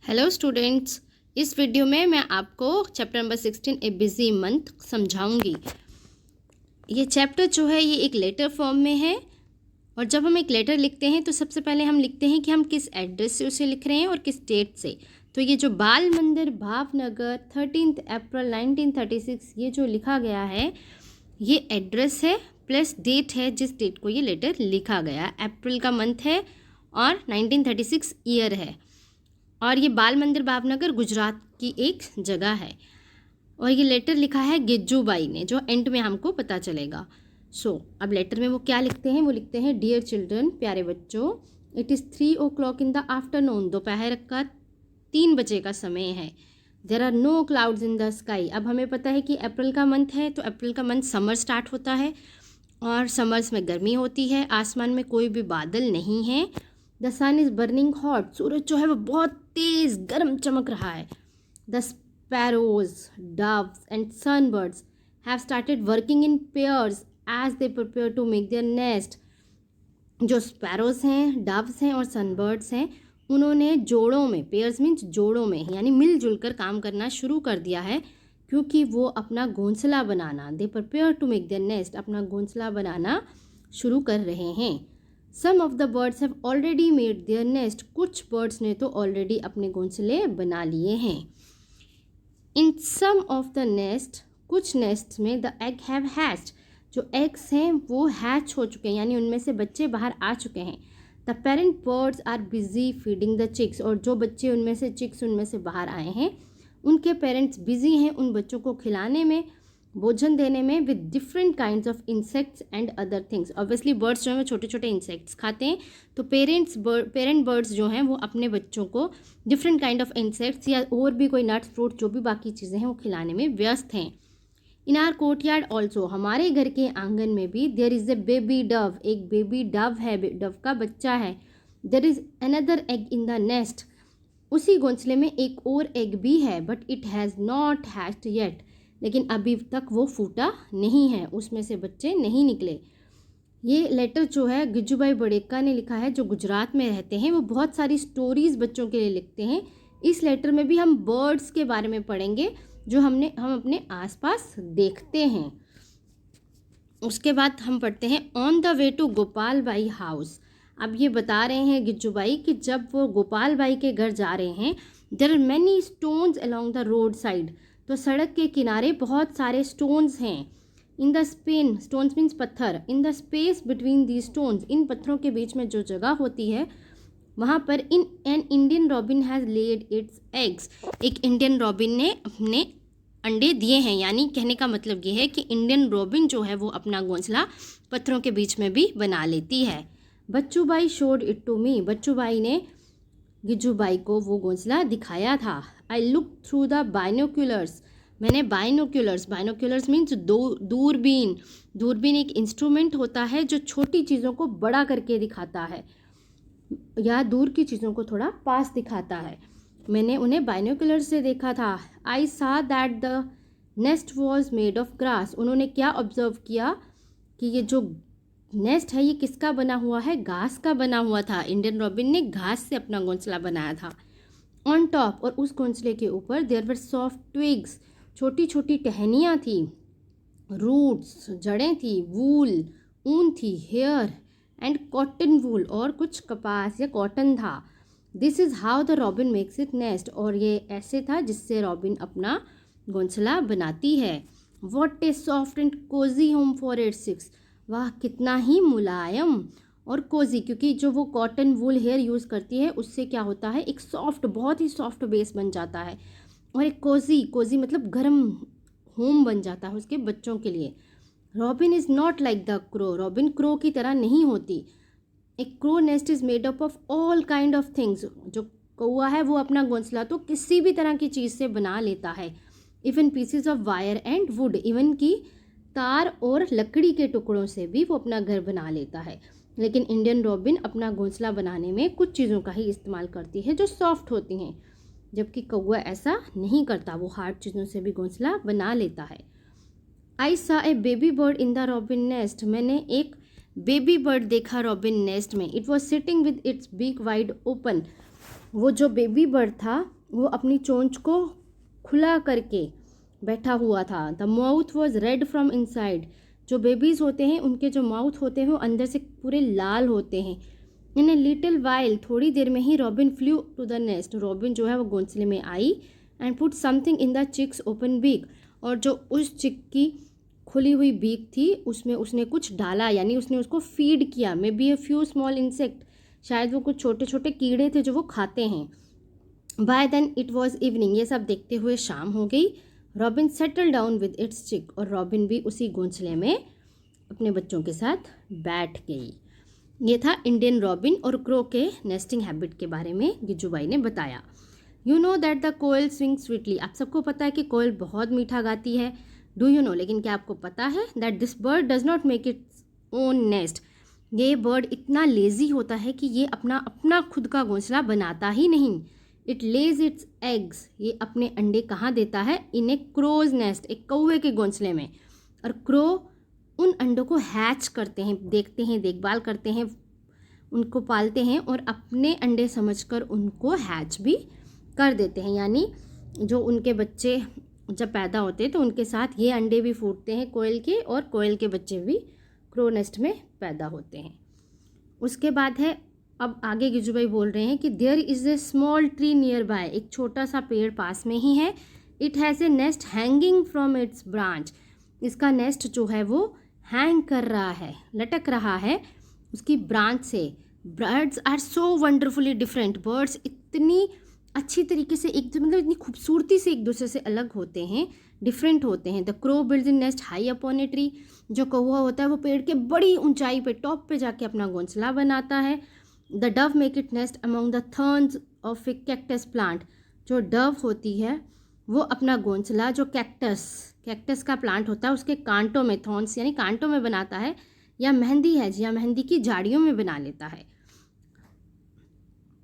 Hello students, इस video में मैं आपको चैप्टर नंबर 16 ए बिजी मंथ समझाऊंगी। ये चैप्टर जो है ये एक लेटर फॉर्म में है और जब हम एक लेटर लिखते हैं तो सबसे पहले हम लिखते हैं कि हम किस एड्रेस से उसे लिख रहे हैं और किस डेट से। तो ये जो बाल मंदिर भावनगर 13 अप्रैल 1936 ये जो लिखा गया है ये एड्रेस है प्लस डेट है जिस डेट को ये लेटर लिखा गया। अप्रैल का मंथ है और 1936 ईयर है और ये बाल मंदिर भावनगर गुजरात की एक जगह है और ये लेटर लिखा है गिज्जूबाई ने, जो एंड में हमको पता चलेगा। अब लेटर में वो क्या लिखते हैं, वो लिखते हैं डियर चिल्ड्रन, प्यारे बच्चों, it is 3 o'clock in the afternoon, दोपहर का 3 बजे का समय है। There are no clouds in the sky. अब हमें पता है कि अप्रैल का मंथ है तो अप्रैल का मंथ समर स्टार्ट होता है और समर्स में गर्मी होती है, आसमान में कोई भी बादल नहीं है। The sun is burning hot, सूरज जो है वो बहुत तेज़ गर्म चमक रहा है। The sparrows, doves and sunbirds have started working in pairs as they prepare to make their nest. जो स्पैरोज हैं, डव्स हैं और सनबर्ड्स हैं, उन्होंने जोड़ों में, पेयर्स मीन्स जोड़ों में यानी मिलजुल कर काम करना शुरू कर दिया है क्योंकि वो अपना घोंसला बनाना, they prepare to make their nest, अपना घोंसला बनाना शुरू कर रहे हैं। Some of the birds have already made their nest, कुछ बर्ड्स ने तो ऑलरेडी अपने घोंसले बना लिए हैं। In some of the nest, कुछ नेस्ट में द एग हैव हैच्ड, जो एग्स हैं वो हैच हो चुके हैं यानी उनमें से बच्चे बाहर आ चुके हैं। The parent birds are busy feeding the chicks, और जो बच्चे उनमें से चिक्स उनमें से बाहर आए हैं उनके पेरेंट्स बिजी हैं उन बच्चों को खिलाने में, भोजन देने में, with different kinds of insects and other things. Obviously birds जो हैं वो छोटे छोटे इंसेक्ट्स खाते हैं, तो पेरेंट बर्ड्स जो हैं वो अपने बच्चों को डिफरेंट काइंड ऑफ इंसेक्ट्स या और भी कोई नट्स फ्रूट जो भी बाकी चीज़ें हैं वो खिलाने में व्यस्त हैं। इन आर कोर्टयार्ड ऑल्सो, हमारे घर के आंगन में भी there is a baby dove, एक बेबी डव है, डव का बच्चा है। There is another egg in the nest, उसी घोंसले में एक और एग भी है, but it has not hatched yet, लेकिन अभी तक वो फूटा नहीं है, उसमें से बच्चे नहीं निकले। ये लेटर जो है गिज्जूबाई बड़ेक्का ने लिखा है, जो गुजरात में रहते हैं। वो बहुत सारी स्टोरीज़ बच्चों के लिए लिखते हैं। इस लेटर में भी हम बर्ड्स के बारे में पढ़ेंगे जो हम अपने आसपास देखते हैं। उसके बाद हम पढ़ते हैं on the way to Gopal Bai house. अब ये बता रहे हैं गिज्जूबाई कि जब वो गोपाल बाई के घर जा रहे हैं, there are many stones along the road side, तो सड़क के किनारे बहुत सारे स्टोन्स हैं। In the space, stones means पत्थर, in the space between the stones, इन पत्थरों के बीच में जो जगह होती है वहाँ पर in an Indian robin has laid its eggs, एक इंडियन रॉबिन ने अपने अंडे दिए हैं। यानी कहने का मतलब ये है कि इंडियन रॉबिन जो है वो अपना घोंसला पत्थरों के बीच में भी बना लेती है। बच्चूबाई शोड इट टू मी, बच्चूबाई ने गिज्जूबाई को वो घोंसला दिखाया था। I look through the binoculars, मैंने बाइनोक्यूलर्स मीन्स दूरबीन, दूरबीन एक इंस्ट्रूमेंट होता है जो छोटी चीज़ों को बड़ा करके दिखाता है या दूर की चीज़ों को थोड़ा पास दिखाता है। मैंने उन्हें बाइनोक्यूलर से देखा था। आई सा that the nest was made of grass, उन्होंने क्या ऑब्जर्व किया कि ये जो नेस्ट है ये किसका बना हुआ है, घास का बना हुआ था। इंडियन रॉबिन ने घास से अपना घोंसला बनाया था। ऑन टॉप, और उस घोंसले के ऊपर देयर वर सॉफ्ट ट्विग्स, छोटी छोटी टहनियाँ थी, रूट्स, जड़ें थी, वूल, ऊन थी, हेयर एंड कॉटन वूल, और कुछ कपास या कॉटन था। This is how the robin makes it nest, और ये ऐसे था जिससे रॉबिन अपना घोंसला बनाती है। What a soft and cosy home for its chicks, वाह कितना ही मुलायम और कोजी, क्योंकि जो वो कॉटन वूल हेयर यूज़ करती है उससे क्या होता है, एक सॉफ्ट, बहुत ही सॉफ्ट बेस बन जाता है, और एक कोजी मतलब गर्म होम बन जाता है उसके बच्चों के लिए। Robin is not like the crow, robin crow की तरह नहीं होती। एक crow nest is made up of all kind of things, जो कौआ है वो अपना घोंसला तो किसी भी तरह की चीज़ से बना लेता है, even PCs of wire and would, even की तार और लकड़ी के टुकड़ों से भी वो अपना घर बना लेता है। लेकिन इंडियन रॉबिन अपना घोंसला बनाने में कुछ चीज़ों का ही इस्तेमाल करती है जो सॉफ्ट होती हैं, जबकि कौआ ऐसा नहीं करता, वो हार्ड चीज़ों से भी घोंसला बना लेता है। I saw a baby bird in the robin nest, मैंने एक बेबी बर्ड देखा रॉबिन नेस्ट में। It was sitting with its beak wide open, वो जो बेबी बर्ड था वो अपनी चोंच को खुला करके बैठा हुआ था। The mouth was red from inside. जो बेबीज़ होते हैं उनके जो माउथ होते हैं वो अंदर से पूरे लाल होते हैं। इन ए लिटिल वाइल, थोड़ी देर में ही robin flew to the nest. Robin जो है वो घोंसले में आई and put something in the chicks open beak. और जो उस चिक की खुली हुई बीक थी उसमें उसने कुछ डाला, यानी उसने उसको फीड किया। May be a few small insect, शायद वो कुछ छोटे छोटे कीड़े थे जो वो खाते हैं। By then it was evening, ये सब देखते हुए शाम हो गई। Robin settle down with its chick, और रॉबिन भी उसी घोंसले में अपने बच्चों के साथ बैठ गई। ये था इंडियन रॉबिन और क्रो के नेस्टिंग हैबिट के बारे में गिज्जूबाई ने बताया। You know that the koel sings sweetly, आप सबको पता है कि कोयल बहुत मीठा गाती है। डू यू नो, लेकिन क्या आपको पता है that this bird does not make its own nest, ये बर्ड इतना लेजी होता है कि ये अपना अपना खुद का घोंसला बनाता ही नहीं। इट लेज इट्स एग्स, ये अपने अंडे कहाँ देता है? इन ए क्रोज नेस्ट, एक कौवे के घोंसले में। और क्रो उन अंडों को हैच करते हैं, देखते हैं, देखभाल करते हैं, उनको पालते हैं और अपने अंडे समझकर उनको हैच भी कर देते हैं। यानी जो उनके बच्चे जब पैदा होते हैं तो उनके साथ ये अंडे भी फूटते हैं कोयल के, और कोयल के बच्चे भी क्रो नेस्ट में पैदा होते हैं। उसके बाद है, अब आगे गिज्जूबाई बोल रहे हैं कि there is a small tree nearby, एक छोटा सा पेड़ पास में ही है। It has a nest hanging from its branch, इसका नेस्ट जो है वो हैंग कर रहा है, लटक रहा है उसकी ब्रांच से। Birds are so wonderfully different, birds इतनी अच्छी तरीके से मतलब इतनी खूबसूरती से एक दूसरे से अलग होते हैं, डिफरेंट होते हैं। The crow builds in nest high upon a tree, जो कौवा होता है वो पेड़ के बड़ी ऊंचाई पे, टॉप पे जाके अपना घोंसला बनाता है। The Dove make it nest among the thorns of A cactus plant, जो डव होती है वो अपना घोंसला जो कैक्टस का प्लांट होता है उसके कांटों में, थॉर्न्स यानी कांटों में बनाता है, या मेहंदी है या मेहंदी की झाड़ियों में बना लेता है।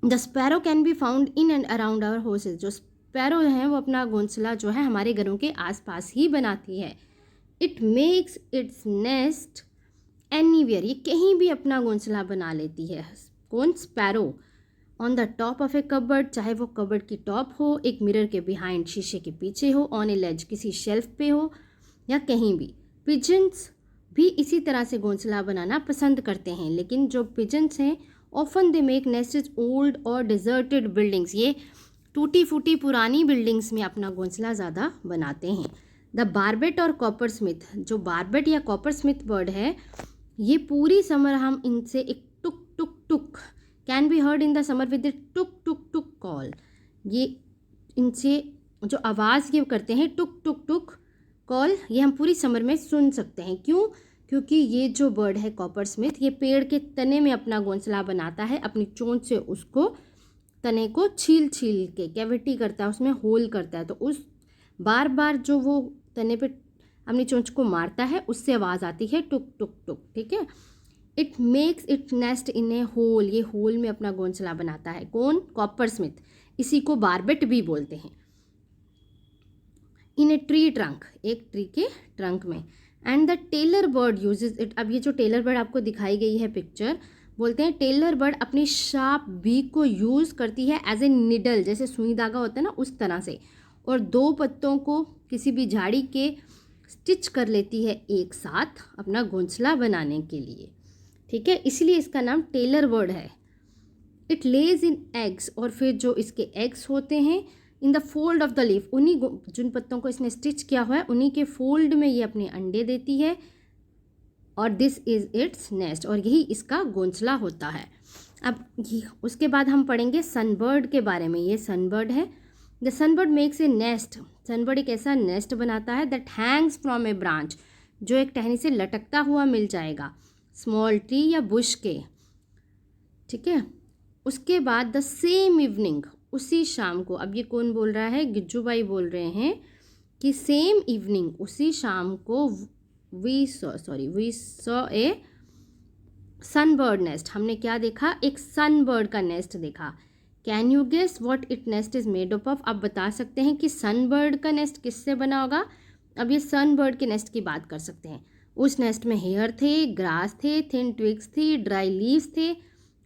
The sparrow can be found in and around our houses, जो स्पैरो हैं वो अपना घोंसला जो है हमारे घरों के आसपास ही बनाती है। It makes its nest anywhere, ये कहीं भी अपना घोंसला बना लेती है। कौन? Sparrow. On the top of A cupboard, चाहे वो कबर्ड की टॉप हो, एक मिरर के बिहाइंड, शीशे के पीछे हो, ऑन ए लेज, किसी शेल्फ पे हो, या कहीं भी। पिजन्स भी इसी तरह से घोंसला बनाना पसंद करते हैं, लेकिन जो पिजन्स हैं often they make nests old और डिजर्टेड बिल्डिंग्स, ये टूटी फूटी पुरानी बिल्डिंग्स में अपना घोंसला ज़्यादा बनाते हैं। द बार्बेट और कॉपर स्मिथ, जो बार्बेट या कॉपर स्मिथ बर्ड है, ये पूरी समर हम इनसे एक tuk tuk tuk can be heard in the summer with tuk tuk tuk call, ये इनसे जो आवाज़ ये करते हैं टुक टुक टुक कॉल, ये हम पूरी समर में सुन सकते हैं। क्यों? क्योंकि ये जो बर्ड है कॉपर स्मिथ, ये पेड़ के तने में अपना घोंसला बनाता है, अपनी चोंच से उसको तने को छील छील के कैविटी करता है, उसमें होल करता है, तो उस बार बार जो वो तने पे अपनी चोंच को मारता है उससे आवाज़ आती है टुक टुक टुक। ठीक है। It makes it nest in a hole, ये होल में अपना घोंसला बनाता है। कौन? कॉपर स्मिथ, इसी को बार्बेट भी बोलते हैं। इन ए ट्री ट्रंक, एक ट्री के ट्रंक में। And the tailor bird uses it, अब ये जो टेलर बर्ड आपको दिखाई गई है पिक्चर, बोलते हैं टेलर बर्ड अपनी शार्प बीक को यूज़ करती है एज ए निडल, जैसे सुई धागा होता है ना उस तरह से, और दो पत्तों को किसी भी झाड़ी के स्टिच कर लेती है एक साथ अपना घोंसला बनाने के लिए। ठीक है, इसलिए इसका नाम टेलर बर्ड है। इट लेज इन एग्स, और फिर जो इसके एग्स होते हैं in the fold of the leaf, उन्हीं जिन पत्तों को इसने स्टिच किया हुआ है उन्हीं के फोल्ड में ये अपने अंडे देती है, और दिस इज़ इट्स नेस्ट, और यही इसका घोंसला होता है। अब उसके बाद हम पढ़ेंगे सनबर्ड के बारे में। ये सनबर्ड है। The sunbird makes a nest, sunbird एक ऐसा नेस्ट बनाता है that Hanks from A branch, जो एक टहनी से लटकता हुआ मिल जाएगा, स्मॉल ट्री या बुश के। ठीक है। उसके बाद द सेम इवनिंग, उसी शाम को, अब ये कौन बोल रहा है? गिज्जूबाई बोल रहे हैं कि सेम इवनिंग, उसी शाम को we saw a sunbird nest, हमने क्या देखा? एक सनबर्ड का नेस्ट देखा। Can you guess what it nest is made up of? आप बता सकते हैं कि सनबर्ड का नेस्ट किससे बना होगा? अब ये सनबर्ड के नेस्ट की बात कर सकते हैं। उस नेस्ट में हेयर थे, ग्रास थे, थिन ट्विग्स थी, ड्राई लीव्स थे,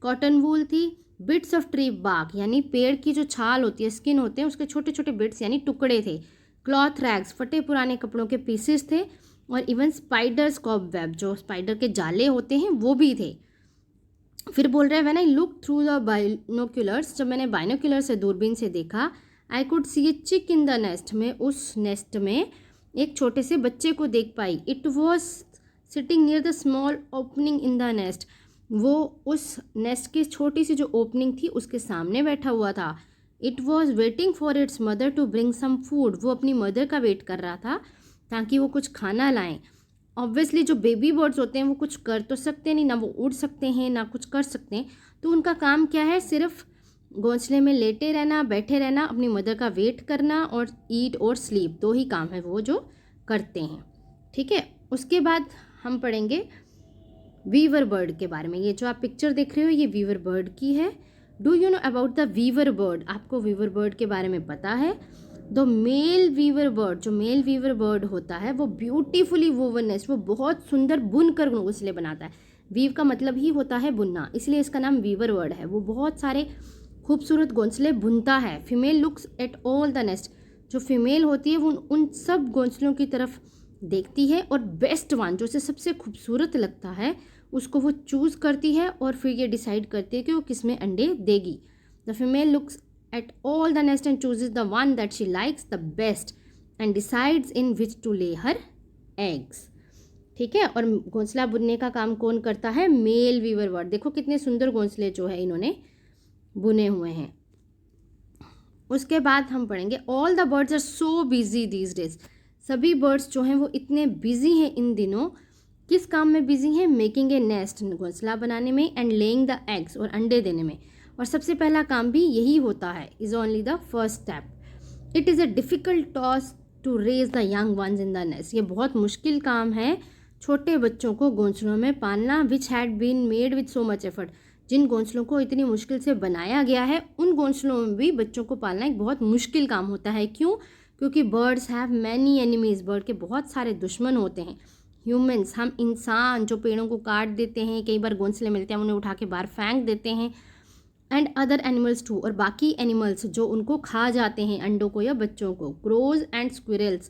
कॉटन वूल थी, बिट्स ऑफ ट्री बार्क यानी पेड़ की जो छाल होती है, स्किन होते हैं, उसके छोटे छोटे बिट्स यानी टुकड़े थे। क्लॉथ रैग्स फटे पुराने कपड़ों के पीसेस थे। और इवन स्पाइडर्स कॉब वेब जो स्पाइडर के जाले होते हैं वो भी थे। फिर बोल रहे हैं when I look through the binoculars, जब मैंने बाइनोक्यूलर से दूरबीन से देखा, आई कुड सी ए चिक इन द नेस्ट, में उस नेस्ट में एक छोटे से बच्चे को देख पाई। It was sitting near the small opening in the nest, वो उस नेस्ट की छोटी सी जो ओपनिंग थी उसके सामने बैठा हुआ था। It was waiting for its mother to bring some food, वो अपनी मदर का वेट कर रहा था ताकि वो कुछ खाना लाएं। ऑब्वियसली जो बेबी बर्ड्स होते हैं वो कुछ कर तो सकते नहीं, ना वो उड़ सकते हैं ना कुछ कर सकते हैं, तो उनका काम क्या है, सिर्फ घोंसले में लेटे रहना, बैठे रहना, अपनी मदर का वेट करना और ईट और स्लीप, दो ही काम है वो जो करते हैं। ठीक है, उसके बाद हम पढ़ेंगे वीवर बर्ड के बारे में। ये जो आप पिक्चर देख रहे हो ये वीवर बर्ड की है। Do you know about the weaver bird, आपको वीवर बर्ड के बारे में पता है? द मेल वीवर बर्ड, जो मेल वीवर बर्ड होता है वो ब्यूटीफुली वोवन नेस्ट, वो बहुत सुंदर बुन कर घोंसले बनाता है। वीव का मतलब ही होता है बुनना, इसलिए इसका नाम वीवर बर्ड है। वो बहुत सारे खूबसूरत घोंसले बुनता है। Female looks at all the nest, जो फीमेल होती है वो उन सब घोंसलों की तरफ देखती है और बेस्ट वन, जो उसे सबसे खूबसूरत लगता है, उसको वो चूज़ करती है और फिर ये डिसाइड करती है कि वो किस में अंडे देगी। The female looks at all the nest and chooses the one that she likes the best and decides in which to lay her eggs। ठीक है, और घोंसला बुनने का काम कौन करता है? Male weaver bird. देखो कितने सुंदर घोंसले जो है इन्होंने बुने हुए हैं। उसके बाद हम पढ़ेंगे all the birds are so busy these days, सभी बर्ड्स जो हैं वो इतने बिजी हैं इन दिनों। किस काम में बिजी हैं? मेकिंग ए नेस्ट, घोंसला बनाने में, एंड लेइंग द एग्स, और अंडे देने में। और सबसे पहला काम भी यही होता है, is only the first step. It is a difficult task to raise the young ones in the nest, ये बहुत मुश्किल काम है छोटे बच्चों को घोंसलों में पालना। Which had been made with so much effort, जिन घोंसलों को इतनी मुश्किल से बनाया गया है उन घोंसलों में भी बच्चों को पालना एक बहुत मुश्किल काम होता है। क्यों? क्योंकि birds have many enemies, bird के बहुत सारे दुश्मन होते हैं। ह्यूमन्स, हम इंसान जो पेड़ों को काट देते हैं, कई बार घोंसले मिलते हैं उन्हें उठा के बाहर फेंक देते हैं, एंड अदर एनिमल्स टू, और बाकी एनिमल्स जो उनको खा जाते हैं अंडों को या बच्चों को। Crows and squirrels,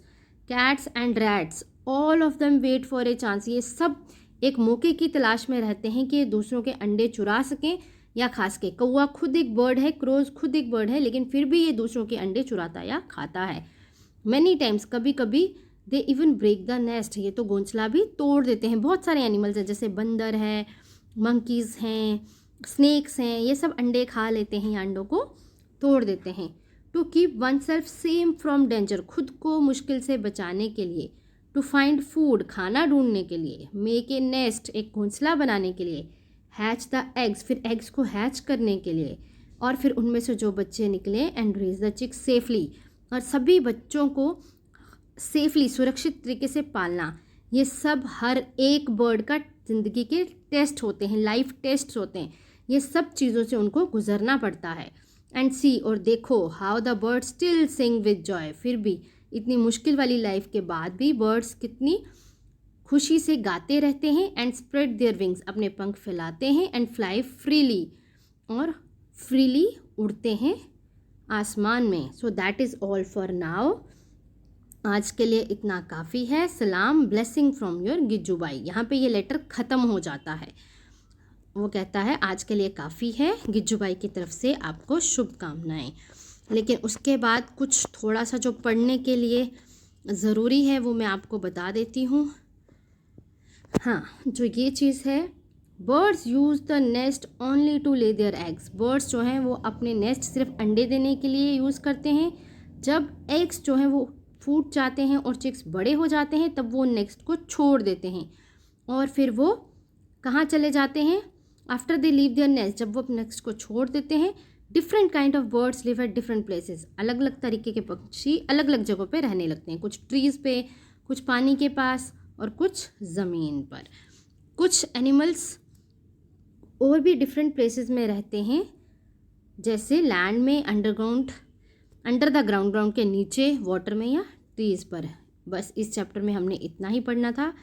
cats and rats, all of them wait for a chance, ये सब एक मौके की तलाश में रहते हैं कि दूसरों के अंडे चुरा सकें या खा सकें। कौवा खुद एक बर्ड है, क्रोज खुद एक बर्ड है, लेकिन फिर भी ये दूसरों के अंडे चुराता या खाता है। मैनी टाइम्स, कभी कभी, they even break the nest, ये तो घोंसला भी तोड़ देते हैं। बहुत सारे एनिमल्स हैं जैसे बंदर है, मंकीज़ हैं, स्नेक्स हैं, ये सब अंडे खा लेते हैं या अंडों को तोड़ देते हैं। To keep oneself safe from danger, खुद को मुश्किल से बचाने के लिए। टू फाइंड फूड, खाना ढूंढने के लिए। मेक ए नेस्ट, एक घोंसला बनाने के लिए। हैच द एग्स, फिर एग्स को हैच करने के लिए, और फिर उनमें से जो बच्चे निकले, and raise the chicks safely, और सभी बच्चों को सेफली, सुरक्षित तरीके से पालना। ये सब हर एक बर्ड का ज़िंदगी के टेस्ट होते हैं, लाइफ टेस्ट होते हैं, ये सब चीज़ों से उनको गुजरना पड़ता है। एंड सी, और देखो, how the bird still sing with Joy, फिर भी इतनी मुश्किल वाली लाइफ के बाद भी बर्ड्स कितनी खुशी से गाते रहते हैं। एंड स्प्रेड देयर विंग्स, अपने पंख फैलाते हैं। एंड फ्लाई फ्रीली, और फ्रीली उड़ते हैं आसमान में। So that is all for now, आज के लिए इतना काफ़ी है। सलाम, ब्लेसिंग फ्रॉम योर गिज्जू बाई। यहाँ पे ये लेटर ख़त्म हो जाता है। वो कहता है आज के लिए काफ़ी है, गिज्जू बाई की तरफ से आपको शुभकामनाएं। लेकिन उसके बाद कुछ थोड़ा सा जो पढ़ने के लिए ज़रूरी है वो मैं आपको बता देती हूँ। हाँ, जो ये चीज़ है, birds use the nest only to lay their eggs, birds जो हैं वो अपने नेस्ट सिर्फ अंडे देने के लिए यूज़ करते हैं। जब एग्स जो हैं वो फूट जाते हैं और चिक्स बड़े हो जाते हैं तब वो नेस्ट को छोड़ देते हैं, और फिर वो कहाँ चले जाते हैं? After they leave their nest, जब वो नेस्ट को छोड़ देते हैं, different kind of birds live at different places, अलग अलग तरीके के पक्षी अलग अलग जगहों पे रहने लगते हैं। कुछ ट्रीज़ पे, कुछ पानी के पास, और कुछ ज़मीन पर। कुछ एनिमल्स और भी डिफरेंट प्लेसेस में रहते हैं, जैसे लैंड में, underground, under the ground, ground के नीचे, वाटर में, या ट्रीज़ पर। बस इस चैप्टर में हमने इतना ही पढ़ना था।